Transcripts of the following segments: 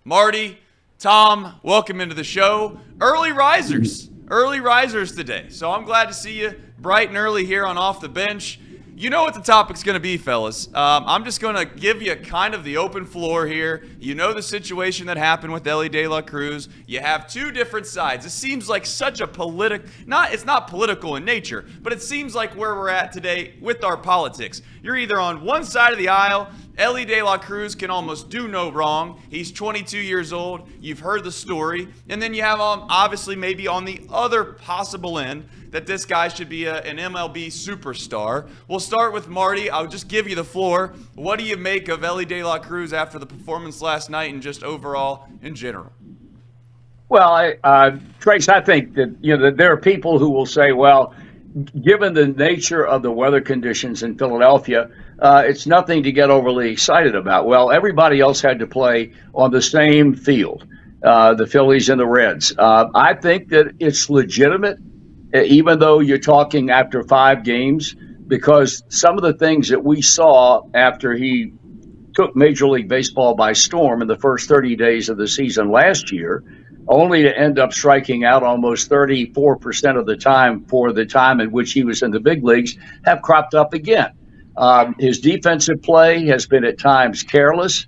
Marty, Tom, welcome into the show. Early risers today. So I'm glad to see you bright and early here on Off the Bench. You know what the topic's going to be, fellas. I'm just going to give you kind of the open floor here. You know the situation that happened with Elly De La Cruz. You have two different sides. It seems like such a it's not political in nature, but it seems like where we're at today with our politics. You're either on one side of the aisle. Elly De La Cruz can almost do no wrong. He's 22 years old. You've heard the story. And then you have, obviously, maybe on the other possible end, that this guy should be an MLB superstar. We'll start with Marty. I'll just give you the floor. What do you make of Elly De La Cruz after the performance last night and just overall in general? Well, Trace, I think that there are people who will say, well, given the nature of the weather conditions in Philadelphia, it's nothing to get overly excited about. Well, everybody else had to play on the same field, the Phillies and the Reds. I think that it's legitimate, even though you're talking after 5 games, because some of the things that we saw after he took Major League Baseball by storm in the first 30 days of the season last year, only to end up striking out almost 34% of the time for the time in which he was in the big leagues, have cropped up again. His defensive play has been at times careless.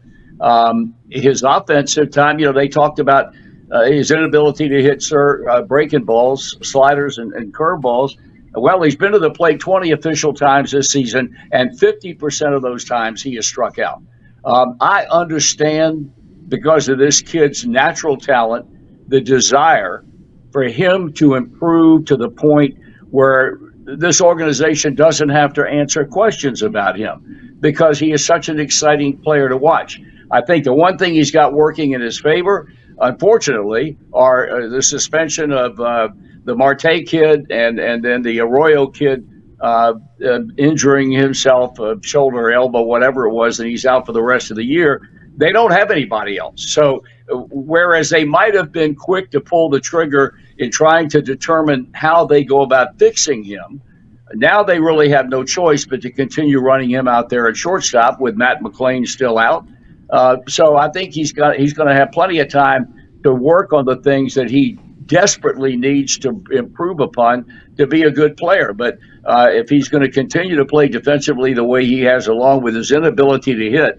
His offensive time, they talked about his inability to hit breaking balls, sliders, and curveballs. Well, he's been to the plate 20 official times this season, and 50% of those times he has struck out. I understand, because of this kid's natural talent, the desire for him to improve to the point where this organization doesn't have to answer questions about him, because he is such an exciting player to watch. I think the one thing he's got working in his favor, unfortunately, are the suspension of the Marte kid and then the Arroyo kid injuring himself, shoulder, elbow, whatever it was, and he's out for the rest of the year. They don't have anybody else. So whereas they might have been quick to pull the trigger in trying to determine how they go about fixing him, now they really have no choice but to continue running him out there at shortstop with Matt McClain still out. So I think he's going to have plenty of time to work on the things that he desperately needs to improve upon to be a good player. But if he's going to continue to play defensively the way he has, along with his inability to hit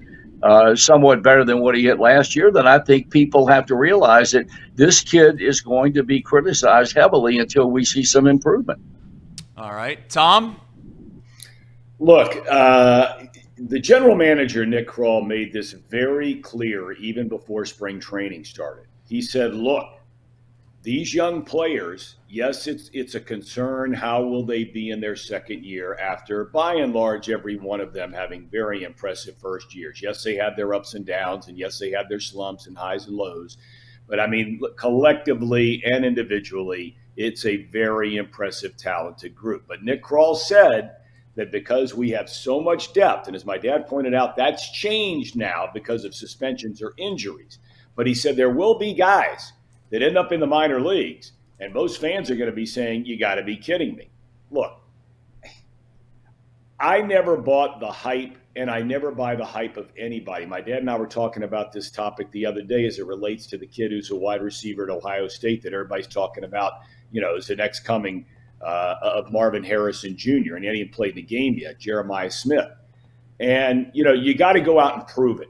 somewhat better than what he hit last year, then I think people have to realize that this kid is going to be criticized heavily until we see some improvement. All right. Tom? Look, the general manager, Nick Krall, made this very clear even before spring training started. He said, look, these young players, yes, it's a concern. How will they be in their second year after, by and large, every one of them having very impressive first years? Yes, they had their ups and downs, and yes, they had their slumps and highs and lows. But, I mean, collectively and individually, it's a very impressive, talented group. But Nick Krall said that because we have so much depth, and as my dad pointed out, that's changed now because of suspensions or injuries. But he said there will be guys that end up in the minor leagues, and most fans are going to be saying, you got to be kidding me. Look, I never bought the hype, and I never buy the hype of anybody. My dad and I were talking about this topic the other day as it relates to the kid who's a wide receiver at Ohio State that everybody's talking about, as the next coming of Marvin Harrison Jr., and he hadn't even played the game yet, Jeremiah Smith. And, you got to go out and prove it.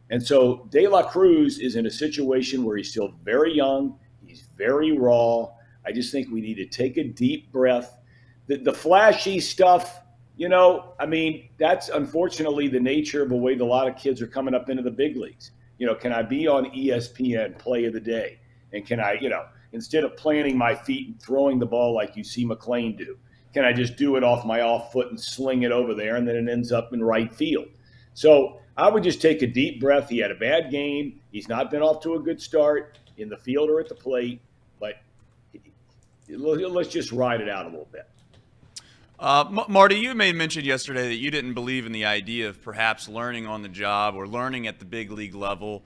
And so De La Cruz is in a situation where he's still very young. He's very raw. I just think we need to take a deep breath. The flashy stuff, that's unfortunately the nature of the way a lot of kids are coming up into the big leagues. Can I be on ESPN play of the day? And can I, instead of planting my feet and throwing the ball like you see McClain do, can I just do it off my off foot and sling it over there, and then it ends up in right field? So I would just take a deep breath. He had a bad game. He's not been off to a good start in the field or at the plate, but let's just ride it out a little bit. Marty, you made mention yesterday that you didn't believe in the idea of perhaps learning on the job or learning at the big league level.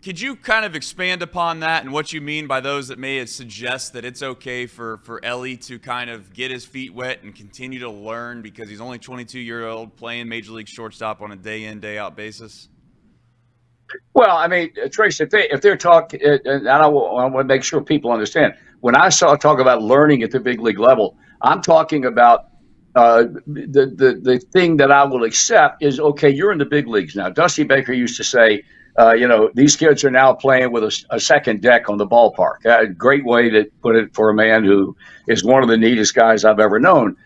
Could you kind of expand upon that and what you mean by those that may suggest that it's okay for Elly to kind of get his feet wet and continue to learn because he's only 22-year-old playing Major League shortstop on a day-in, day-out basis? Well, I mean, Trace, if they're talking, and I want to make sure people understand. When I talk about learning at the big league level, I'm talking about the thing that I will accept is okay. You're in the big leagues now. Dusty Baker used to say, these kids are now playing with a second deck on the ballpark. A great way to put it for a man who is one of the neatest guys I've ever known.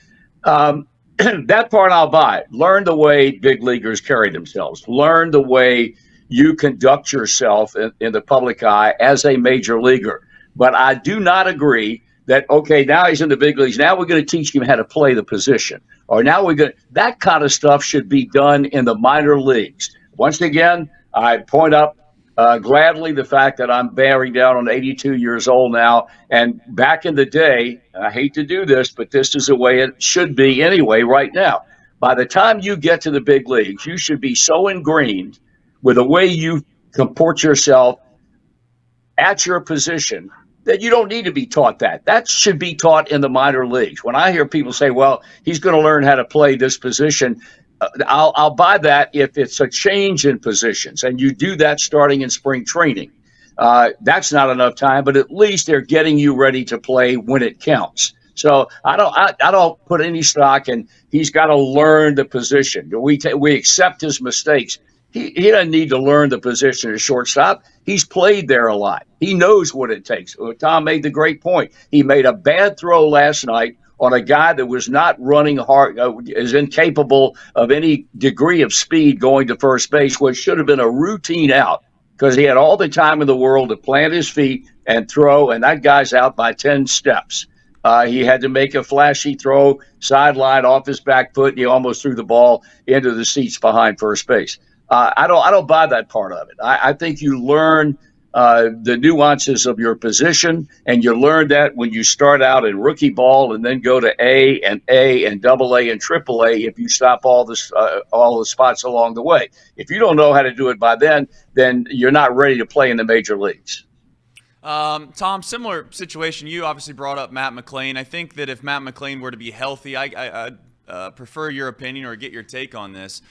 That part I'll buy. Learn the way big leaguers carry themselves. Learn the way you conduct yourself in the public eye as a major leaguer. But I do not agree that, okay, now he's in the big leagues. Now we're going to teach him how to play the position. Or now that kind of stuff should be done in the minor leagues. Once again, I point up gladly the fact that I'm bearing down on 82 years old now. And back in the day, I hate to do this, but this is the way it should be anyway right now. By the time you get to the big leagues, you should be so ingrained with the way you comport yourself at your position that you don't need to be taught that. That should be taught in the minor leagues. When I hear people say, well, he's going to learn how to play this position, I'll buy that if it's a change in positions, and you do that starting in spring training. That's not enough time, but at least they're getting you ready to play when it counts. So I don't put any stock in he's got to learn the position. We accept his mistakes. He doesn't need to learn the position as shortstop. He's played there a lot. He knows what it takes. Tom made the great point. He made a bad throw last night on a guy that was not running hard, is incapable of any degree of speed going to first base, which should have been a routine out because he had all the time in the world to plant his feet and throw, and that guy's out by 10 steps. He had to make a flashy throw, sideline off his back foot, and he almost threw the ball into the seats behind first base. I don't buy that part of it. I think you learn the nuances of your position, and you learn that when you start out in rookie ball and then go to A and Double A and Triple A. If you stop all the spots along the way, if you don't know how to do it by then you're not ready to play in the major leagues. Tom, similar situation. You obviously brought up Matt McLain. I think that if Matt McLain were to be healthy, I prefer your opinion or get your take on this.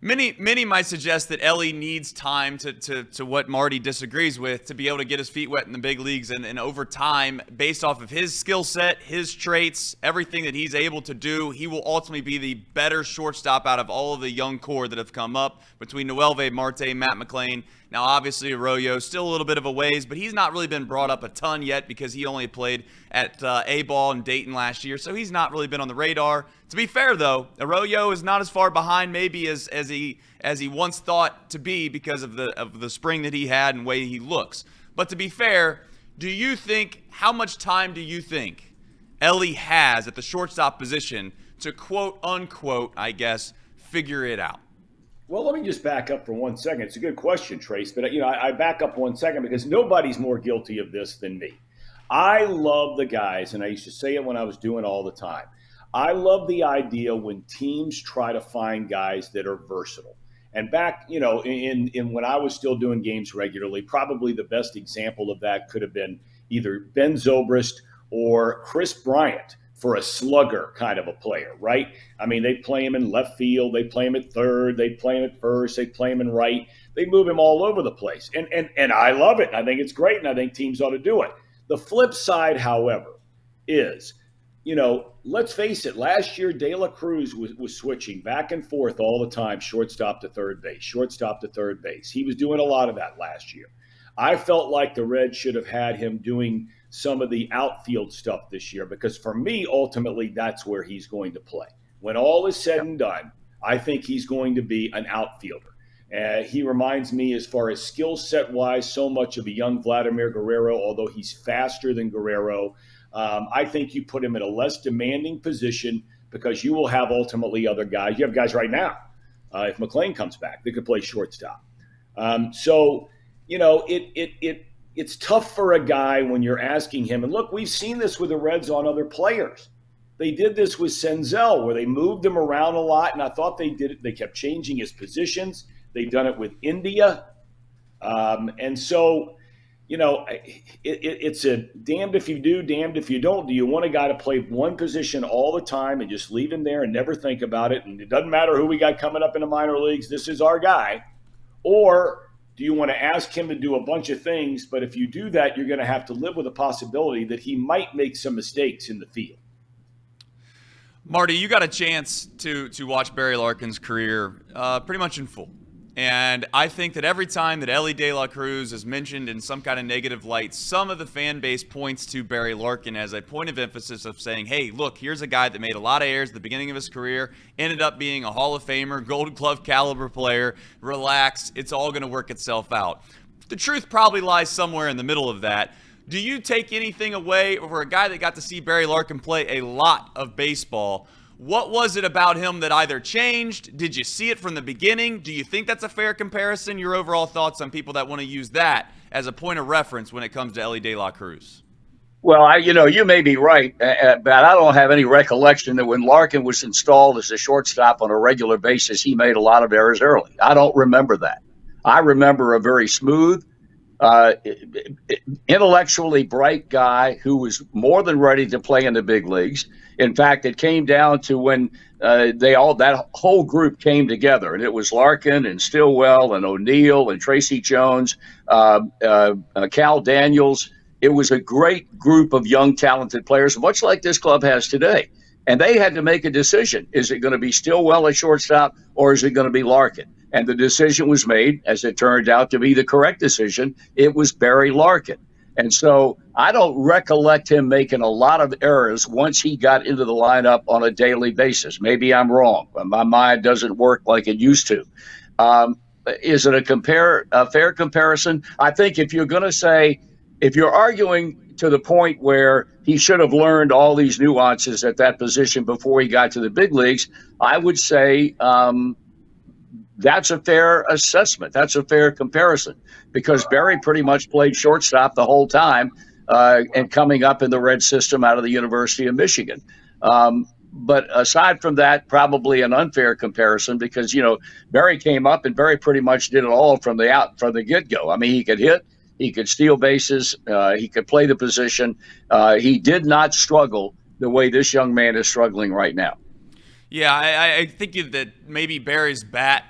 Many might suggest that Elly needs time to what Marty disagrees with to be able to get his feet wet in the big leagues, and over time, based off of his skill set, his traits, everything that he's able to do, he will ultimately be the better shortstop out of all of the young core that have come up between Noelvi Marte, Matt McLain. Now, obviously, Arroyo still a little bit of a ways, but he's not really been brought up a ton yet because he only played at A-ball in Dayton last year, so he's not really been on the radar. To be fair, though, Arroyo is not as far behind maybe as he once thought to be because of the spring that he had and way he looks. But to be fair, how much time do you think Elly has at the shortstop position to quote unquote, I guess, figure it out? Well, let me just back up for 1 second. It's a good question, Trace, but I back up 1 second because nobody's more guilty of this than me. I love the guys, and I used to say it when I was doing it all the time. I love the idea when teams try to find guys that are versatile. And back, in when I was still doing games regularly, probably the best example of that could have been either Ben Zobrist or Chris Bryant for a slugger kind of a player, right? I mean, they play him in left field, they play him at third, they play him at first, they play him in right. They move him all over the place. And I love it. I think it's great, and I think teams ought to do it. The flip side, however, is, let's face it, last year De La Cruz was switching back and forth all the time, shortstop to third base, shortstop to third base. He was doing a lot of that last year. I felt like the Reds should have had him doing some of the outfield stuff this year because for me, ultimately, that's where he's going to play. When all is said and done, I think he's going to be an outfielder. He reminds me, as far as skill set wise, so much of a young Vladimir Guerrero, although he's faster than Guerrero. I think you put him in a less demanding position because you will have ultimately other guys. You have guys right now, if McLain comes back, they could play shortstop. It's tough for a guy when you're asking him. And look, we've seen this with the Reds on other players. They did this with Senzel, where they moved him around a lot, and I thought they did it. They kept changing his positions. They've done it with India. It's a damned if you do, damned if you don't. Do you want a guy to play one position all the time and just leave him there and never think about it? And it doesn't matter who we got coming up in the minor leagues. This is our guy. Or do you want to ask him to do a bunch of things? But if you do that, you're going to have to live with the possibility that he might make some mistakes in the field. Marty, you got a chance to watch Barry Larkin's career pretty much in full. And I think that every time that Elly De La Cruz is mentioned in some kind of negative light, some of the fan base points to Barry Larkin as a point of emphasis of saying, hey, look, here's a guy that made a lot of errors at the beginning of his career, ended up being a Hall of Famer, Gold Glove caliber player. Relax, it's all going to work itself out. The truth probably lies somewhere in the middle of that. Do you take anything away for a guy that got to see Barry Larkin play a lot of baseball? What was it about him that either changed? Did you see it from the beginning? Do you think that's a fair comparison? Your overall thoughts on people that want to use that as a point of reference when it comes to Elly De La Cruz? Well, you may be right, but I don't have any recollection that when Larkin was installed as a shortstop on a regular basis, he made a lot of errors early. I don't remember that. I remember a very smooth, intellectually bright guy who was more than ready to play in the big leagues. In fact, it came down to when that whole group came together, and it was Larkin and Stillwell and O'Neill and Tracy Jones, Cal Daniels. It was a great group of young, talented players, much like this club has today. And they had to make a decision. Is it going to be Stillwell at shortstop, or is it going to be Larkin? And the decision was made, as it turned out to be the correct decision. It was Barry Larkin. And so I don't recollect him making a lot of errors once he got into the lineup on a daily basis. Maybe I'm wrong. My mind doesn't work like it used to. Is it a fair comparison? I think if you're arguing to the point where he should have learned all these nuances at that position before he got to the big leagues, I would say that's a fair assessment. That's a fair comparison, because Barry pretty much played shortstop the whole time and coming up in the Red system out of the University of Michigan. But aside from that, probably an unfair comparison, because, Barry came up and Barry pretty much did it all from the get-go. I mean, he could hit, he could steal bases, he could play the position. He did not struggle the way this young man is struggling right now. Yeah, I think that maybe Barry's bat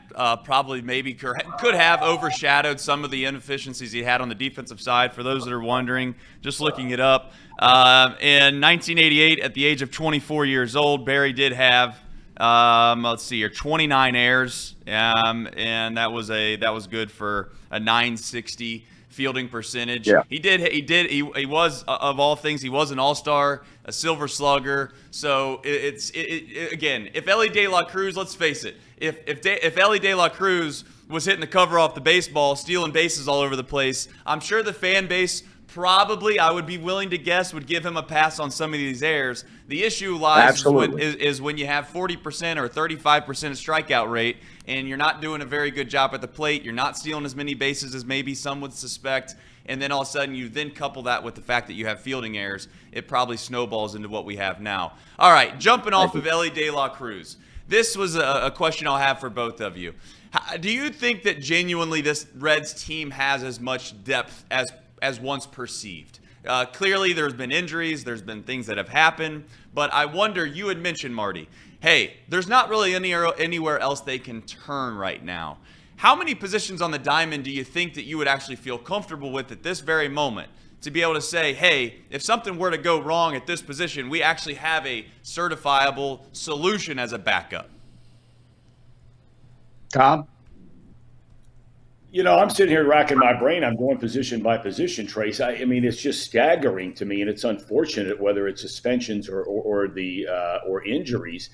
probably could have overshadowed some of the inefficiencies he had on the defensive side. For those that are wondering, just looking it up, in 1988, at the age of 24 years old, Barry did have 29 errors, and that was good for a 960 fielding percentage. Yeah. He was, of all things, he was an all-star, a silver slugger. So again, if Elly De La Cruz, let's face it, if Elly De La Cruz was hitting the cover off the baseball, stealing bases all over the place, I'm sure the fan base probably, I would be willing to guess, would give him a pass on some of these errors. The issue lies is when you have 40% or 35% strikeout rate, and you're not doing a very good job at the plate, you're not stealing as many bases as maybe some would suspect, and then all of a sudden you then couple that with the fact that you have fielding errors, it probably snowballs into what we have now. All right, jumping off of Elly De La Cruz. This was a question I'll have for both of you. Do you think that genuinely this Reds team has as much depth as once perceived? Clearly, there's been injuries, there's been things that have happened, but I wonder, you had mentioned, Marty, hey, there's not really anywhere else they can turn right now. How many positions on the diamond do you think that you would actually feel comfortable with at this very moment to be able to say, hey, if something were to go wrong at this position, we actually have a certifiable solution as a backup? Tom? I'm sitting here racking my brain. I'm going position by position, Trace. I mean, it's just staggering to me, and it's unfortunate, whether it's suspensions or injuries.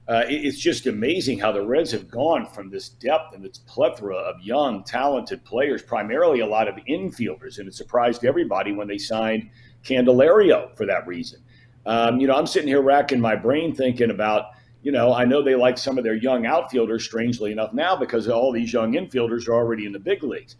It's just amazing how the Reds have gone from this depth and this plethora of young, talented players, primarily a lot of infielders, and it surprised everybody when they signed Candelario for that reason. I'm sitting here racking my brain thinking about, I know they like some of their young outfielders, strangely enough, now, because all these young infielders are already in the big leagues.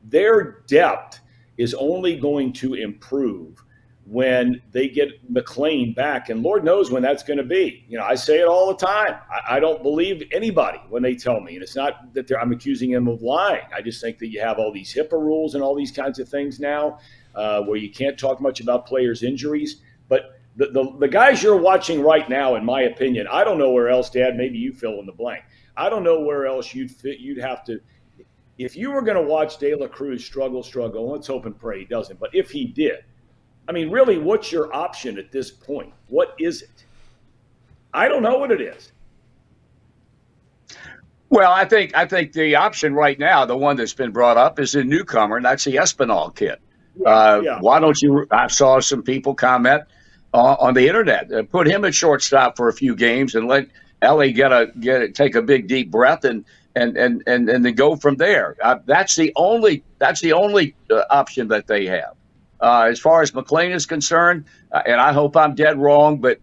Their depth is only going to improve when they get McLean back, and Lord knows when that's going to be. I say it all the time. I don't believe anybody when they tell me, and it's not that I'm accusing them of lying. I just think that you have all these HIPAA rules and all these kinds of things now where you can't talk much about players' injuries. But the guys you're watching right now, in my opinion, I don't know where else, Dad, maybe you fill in the blank. I don't know where else you'd have to if you were going to watch De La Cruz struggle, let's hope and pray he doesn't, but if he did, I mean, really, what's your option at this point? What is it? I don't know what it is. Well, I think the option right now, the one that's been brought up, is a newcomer, and that's the Espinal kid. Yeah. Why don't you? I saw some people comment on the internet. Put him at shortstop for a few games and let Elly take a big deep breath and then go from there. That's the only option that they have. As far as McLean is concerned, and I hope I'm dead wrong, but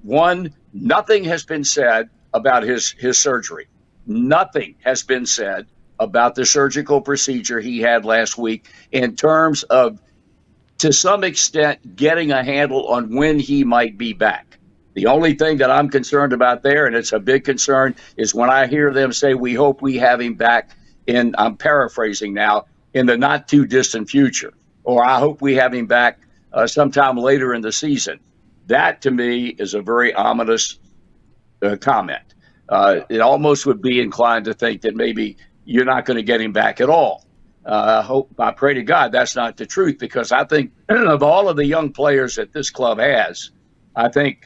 nothing has been said about his surgery. Nothing has been said about the surgical procedure he had last week in terms of, to some extent, getting a handle on when he might be back. The only thing that I'm concerned about there, and it's a big concern, is when I hear them say, we hope we have him back in, I'm paraphrasing now, in the not too distant future, or I hope we have him back sometime later in the season. That, to me, is a very ominous comment. It almost would be inclined to think that maybe you're not going to get him back at all. I pray to God that's not the truth, because I think of all of the young players that this club has, I think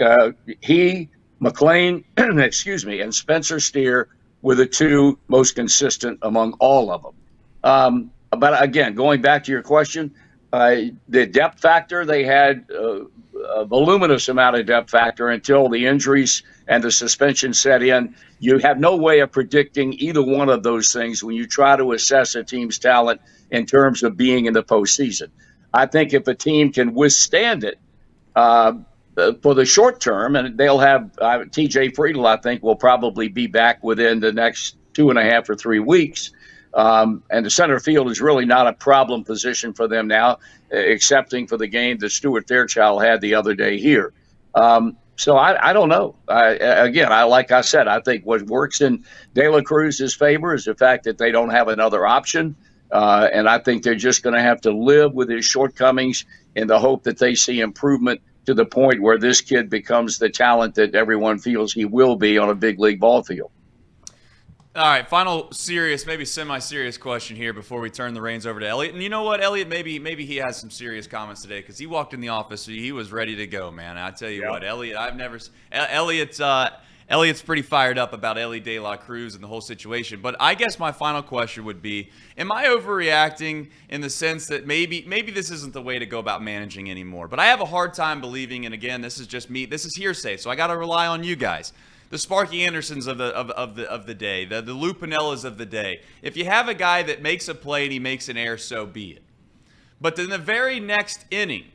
McLean, and Spencer Steer were the two most consistent among all of them. But again, going back to your question, the depth factor, they had a voluminous amount of depth factor until the injuries and the suspension set in. You have no way of predicting either one of those things when you try to assess a team's talent in terms of being in the postseason. I think if a team can withstand it for the short term, and they'll have TJ Friedel, I think, will probably be back within the next 2.5 or 3 weeks. And the center field is really not a problem position for them now, excepting for the game that Stuart Fairchild had the other day here. So I don't know. Like I said, I think what works in De La Cruz's favor is the fact that they don't have another option. And I think they're just going to have to live with his shortcomings in the hope that they see improvement to the point where this kid becomes the talent that everyone feels he will be on a big league ball field. All right, final serious, maybe semi-serious question here before we turn the reins over to Elliot. And you know what, Elliot, maybe he has some serious comments today, because he walked in the office, he was ready to go, man. I tell you what, Elliot, Elliot's pretty fired up about Elly De La Cruz and the whole situation. But I guess my final question would be, am I overreacting in the sense that maybe this isn't the way to go about managing anymore? But I have a hard time believing, and again, this is just me, this is hearsay, so I got to rely on you guys. The Sparky Andersons of the day, the Lou Pinellas of the day. If you have a guy that makes a play and he makes an error, so be it. But then the very next inning,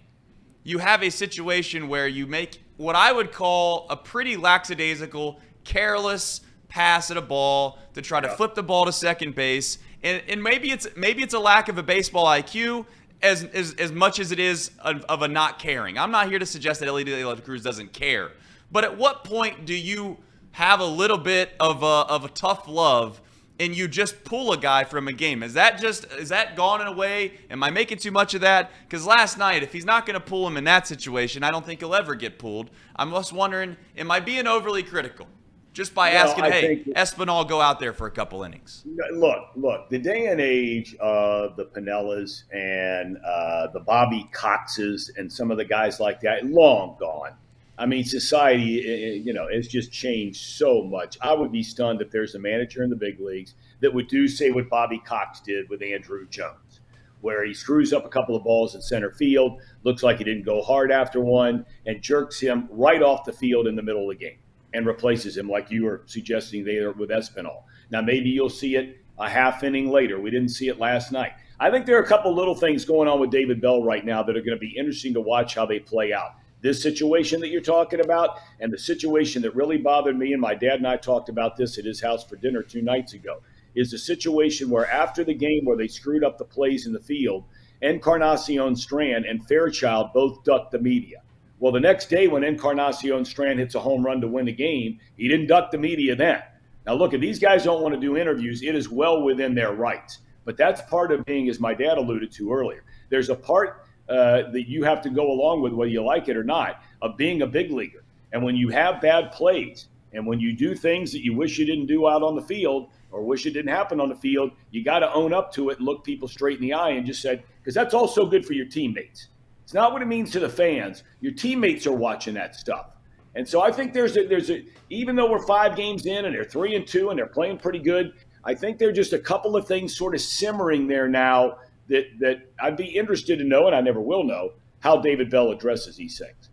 you have a situation where you make what I would call a pretty lackadaisical, careless pass at a ball to try to flip the ball to second base, and maybe it's a lack of a baseball IQ as much as it is of a not caring. I'm not here to suggest that Elly De La Cruz doesn't care. But at what point do you have a little bit of a tough love and you just pull a guy from a game? Is that gone in a way? Am I making too much of that? Because last night, if he's not going to pull him in that situation, I don't think he'll ever get pulled. I'm just wondering, am I being overly critical just by asking, hey, Espinal, go out there for a couple innings? Look, the day and age of the Pinellas and the Bobby Coxes and some of the guys like that, long gone. I mean, society, has just changed so much. I would be stunned if there's a manager in the big leagues that would say what Bobby Cox did with Andrew Jones, where he screws up a couple of balls in center field, looks like he didn't go hard after one, and jerks him right off the field in the middle of the game and replaces him like you were suggesting there with Espinal. Now, maybe you'll see it a half inning later. We didn't see it last night. I think there are a couple little things going on with David Bell right now that are going to be interesting to watch how they play out. This situation that you're talking about, and the situation that really bothered me, and my dad and I talked about this at his house for dinner 2 nights ago, is the situation where after the game where they screwed up the plays in the field, Encarnacion Strand and Fairchild both ducked the media. Well, the next day when Encarnacion Strand hits a home run to win the game, he didn't duck the media then. Now, look, if these guys don't want to do interviews, it is well within their rights. But that's part of being, as my dad alluded to earlier, there's a part that you have to go along with, whether you like it or not, of being a big leaguer. And when you have bad plays and when you do things that you wish you didn't do out on the field, or wish it didn't happen on the field, you got to own up to it and look people straight in the eye and just said, because that's also good for your teammates. It's not what it means to the fans. Your teammates are watching that stuff. And so I think there's a even though we're 5 games in and they're 3-2 and they're playing pretty good, I think there are just a couple of things sort of simmering there now that I'd be interested to know, and I never will know, how David Bell addresses these things.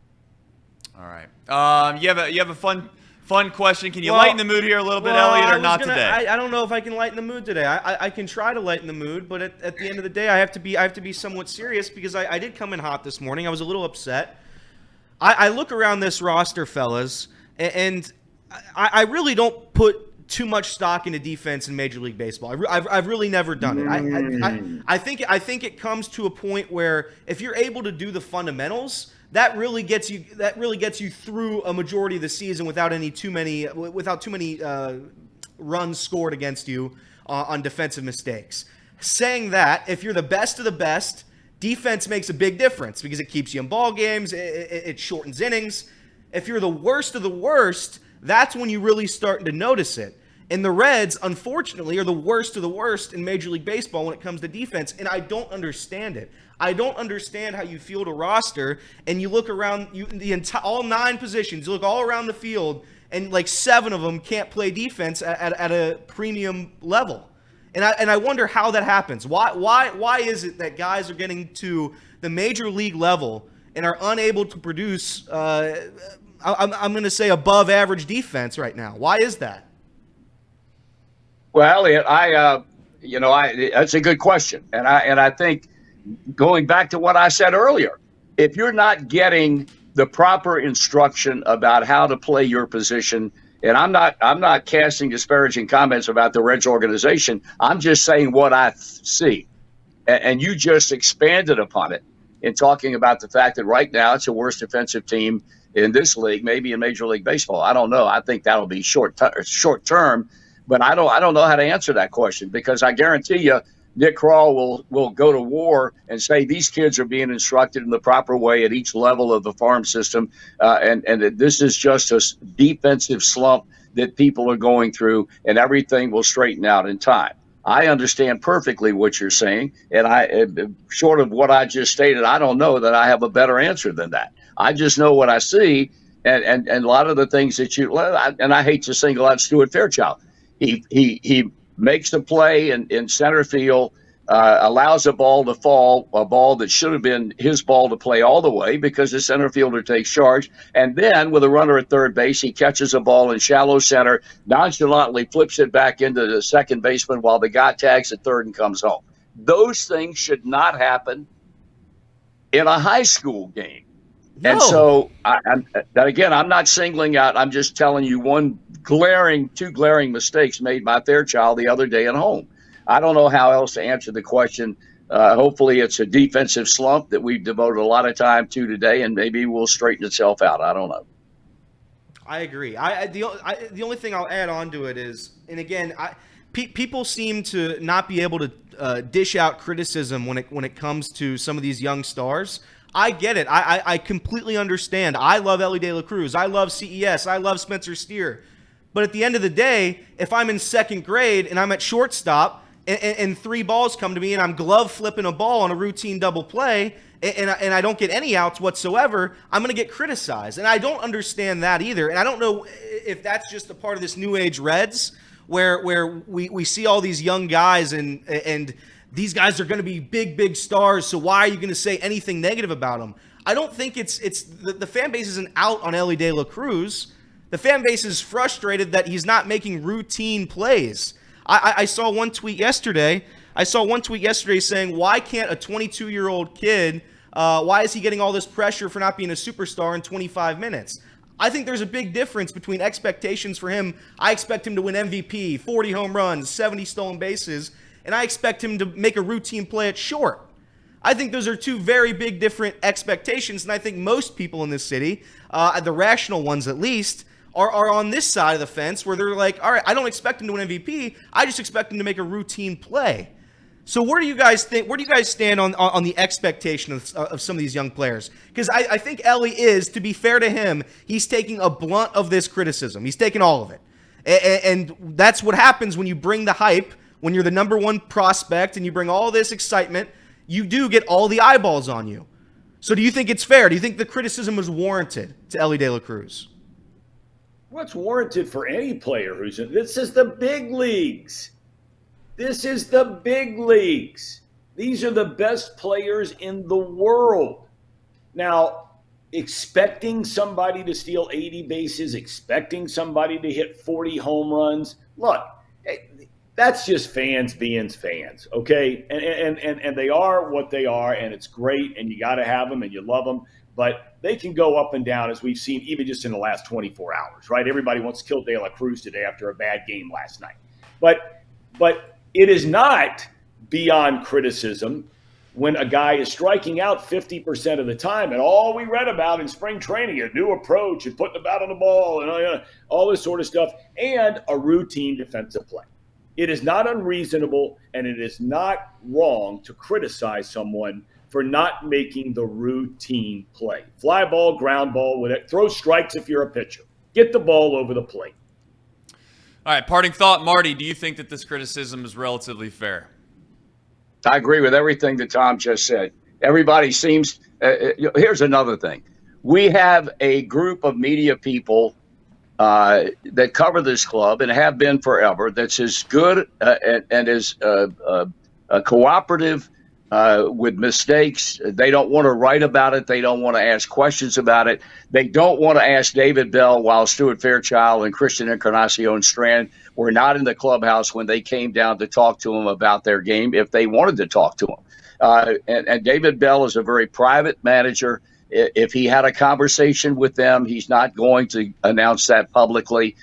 All right. You have a fun question. Can you lighten the mood here a little bit, Elliot, or not today? I don't know if I can lighten the mood today. I can try to lighten the mood, but at the end of the day, I have to be somewhat serious because I did come in hot this morning. I was a little upset. I look around this roster, fellas, and I really don't put too much stock into defense in Major League Baseball. I've really never done it. I think it comes to a point where if you're able to do the fundamentals, that really gets you through a majority of the season without too many runs scored against you on defensive mistakes. Saying that, if you're the best of the best, defense makes a big difference because it keeps you in ball games, it shortens innings. If you're the worst of the worst, that's when you really start to notice it. And the Reds, unfortunately, are the worst of the worst in Major League Baseball when it comes to defense, and I don't understand it. I don't understand how you field a roster and you look around all 9 positions, you look all around the field, and like 7 of them can't play defense at a premium level. And I wonder how that happens. Why is it that guys are getting to the major league level and are unable to produce, I'm going to say, above average defense right now? Why is that? Well, Elliot, that's a good question, and I think going back to what I said earlier, if you're not getting the proper instruction about how to play your position, and I'm not casting disparaging comments about the Reds organization. I'm just saying what I see, and you just expanded upon it in talking about the fact that right now it's the worst defensive team in this league, maybe in Major League Baseball. I don't know. I think that'll be short term. But I don't know how to answer that question because I guarantee you Nick Kroll will go to war and say these kids are being instructed in the proper way at each level of the farm system, and that this is just a defensive slump that people are going through, and everything will straighten out in time. I understand perfectly what you're saying, and short of what I just stated, I don't know that I have a better answer than that. I just know what I see, and a lot of the things that and I hate to single out Stuart Fairchild. He makes the play in center field, allows a ball to fall, a ball that should have been his ball to play all the way because the center fielder takes charge. And then with a runner at third base, he catches a ball in shallow center, nonchalantly flips it back into the second baseman while the guy tags at third and comes home. Those things should not happen in a high school game. No. And so, I'm not singling out. I'm just telling you two glaring mistakes made by Fairchild the other day at home. I don't know how else to answer the question. Hopefully it's a defensive slump that we've devoted a lot of time to today, and maybe we'll straighten itself out. I don't know. I agree. The only thing I'll add on to it is, and again, people seem to not be able to dish out criticism when it comes to some of these young stars. I get it. I completely understand. I love Elly De La Cruz. I love CES. I love Spencer Steer. But at the end of the day, if I'm in second grade and I'm at shortstop and 3 balls come to me and I'm glove flipping a ball on a routine double play and I don't get any outs whatsoever, I'm going to get criticized. And I don't understand that either. And I don't know if that's just a part of this new age Reds where we see all these young guys and these guys are going to be big stars, so why are you going to say anything negative about them? I don't think it's the fan base isn't out on Elly De La Cruz. The fan base is frustrated that he's not making routine plays. I saw one tweet yesterday. Saying, why can't a 22-year-old kid, why is he getting all this pressure for not being a superstar in 25 minutes? I think there's a big difference between expectations for him. I expect him to win MVP, 40 home runs, 70 stolen bases, and I expect him to make a routine play at short. I think those are 2 very big different expectations, and I think most people in this city, the rational ones at least, are on this side of the fence where they're like, all right, I don't expect him to win MVP. I just expect him to make a routine play. So where do you guys think? Where do you guys stand on the expectation of some of these young players? Because I think Elly is, to be fair to him, he's taking a blunt of this criticism. He's taking all of it. And that's what happens when you bring the hype, when you're the number one prospect and you bring all this excitement, you do get all the eyeballs on you. So do you think it's fair? Do you think the criticism was warranted to Elly De La Cruz? What's warranted for any player who's in this is the big leagues. This is the big leagues. These are the best players in the world. Now, expecting somebody to steal 80 bases, expecting somebody to hit 40 home runs, look, that's just fans being fans, okay? And they are what they are, and it's great, and you got to have them, and you love them. But they can go up and down, as we've seen even just in the last 24 hours, right? Everybody wants to kill De La Cruz today after a bad game last night. But it is not beyond criticism when a guy is striking out 50% of the time, and all we read about in spring training, a new approach and putting the bat on the ball and all this sort of stuff, and a routine defensive play. It is not unreasonable, and it is not wrong to criticize someone for not making the routine play. Fly ball, ground ball, whatever. Throw strikes if you're a pitcher. Get the ball over the plate. All right, parting thought, Marty, do you think that this criticism is relatively fair? I agree with everything that Tom just said. Everybody seems here's another thing. We have a group of media people that cover this club and have been forever that's as good and as cooperative with mistakes. They don't want to write about it. They don't want to ask questions about it. They don't want to ask David Bell while Stuart Fairchild and Christian Encarnacion Strand were not in the clubhouse when they came down to talk to him about their game if they wanted to talk to him. And David Bell is a very private manager. If he had a conversation with them, he's not going to announce that publicly.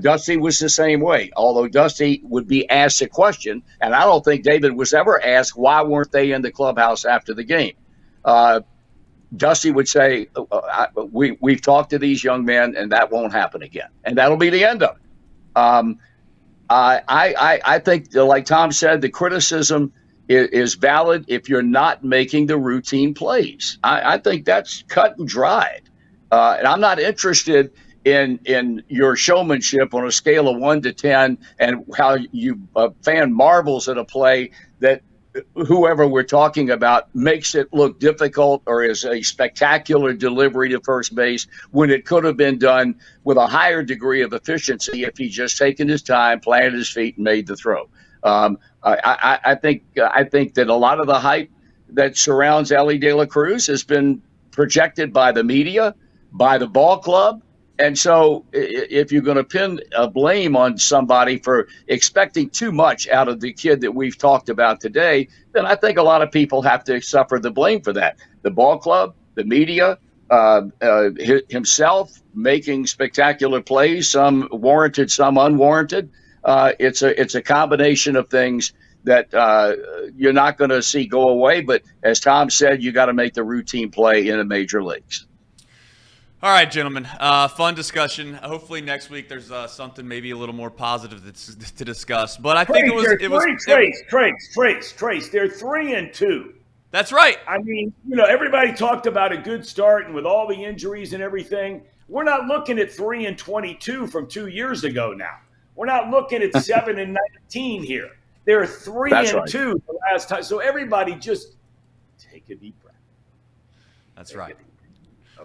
Dusty was the same way, although Dusty would be asked a question, and I don't think David was ever asked why weren't they in the clubhouse after the game. Dusty would say, we've talked to these young men, and that won't happen again, and that'll be the end of it. I think, like Tom said, the criticism is valid if you're not making the routine plays. I think that's cut and dried, and I'm not interested in your showmanship on a scale of 1 to 10 and how you fan marvels at a play that whoever we're talking about makes it look difficult or is a spectacular delivery to first base when it could have been done with a higher degree of efficiency if he just taken his time, planted his feet, and made the throw. I think that a lot of the hype that surrounds Elly De La Cruz has been projected by the media, by the ball club. And so if you're going to pin a blame on somebody for expecting too much out of the kid that we've talked about today, then I think a lot of people have to suffer the blame for that. The ball club, the media, himself making spectacular plays, some warranted, some unwarranted. It's a combination of things that you're not going to see go away. But as Tom said, you got to make the routine play in the major leagues. All right, gentlemen. Fun discussion. Hopefully next week there's something maybe a little more positive to discuss. But I think Trace. They're 3-2. That's right. I mean, everybody talked about a good start, and with all the injuries and everything, we're not looking at 3-22 from 2 years ago now. We're not looking at 7-19 here. They're 3-2 the last time. So everybody just take a deep breath. That's right. Okay.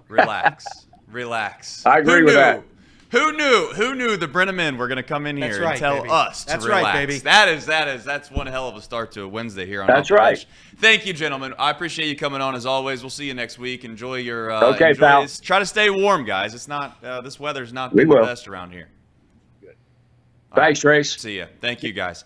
Relax. I agree with that. Who knew the Brenna-Men were going to come in here and tell us to relax? Right, baby. That's one hell of a start to a Wednesday here on That's right. Bench. Thank you, gentlemen. I appreciate you coming on as always. We'll see you next week. Enjoy your pal. Try to stay warm, guys. It's not this weather's not the best around here. Good. Thanks, Trace. See ya. Thank you, guys.